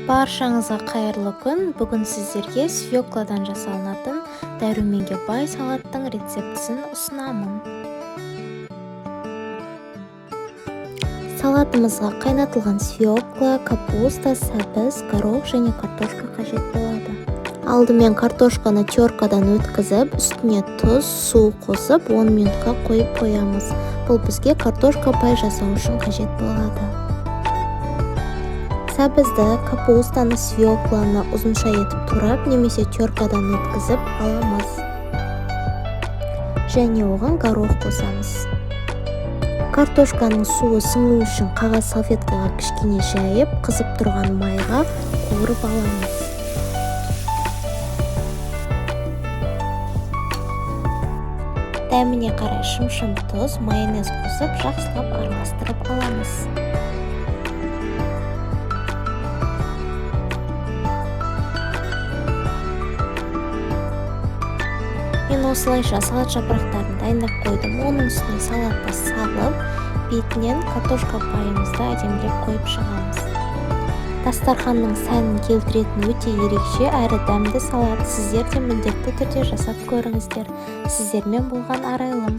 Баршаңызға қайырлы күн. Бүгін сіздерге свекладан жасалынатын дәруменге бай салаттың рецептісін ұсынамын. Салатымызға қайнатылған свекла, капуста, сәбіз, горох және картошка қажет болады. Алдымен картошканы теркадан өткізіп, үстіне тұз, су қосып 10 минутқа қойып қоямыз. Бұл бізге картошка пай жасау үшін қажет болады. Сәбізді, капустаны, свекланы ұзынша етіп турап, немесе теркадан өткізіп аламыз. Және оған горох қосамыз. Картошканың суы сіңу үшін қағаз салфеткаға кішкене жайып, қызып тұрған майға қуырып аламыз. Дәміне қарай шым-шым тұз, майонез қосып, жақсылап араластырып аламыз. Мен осылайша салат жапырақтарын дайындап қойдым. Оның үстіне салатты салып, бетінен картошка пайымызды әдемілеп қойып шығамыз. Дастарханның сәнін келтіретін өте ерекше әрі дәмді салат. Сіздер де міндетті түрде жасап көріңіздер. Сіздермен болған Арайлым.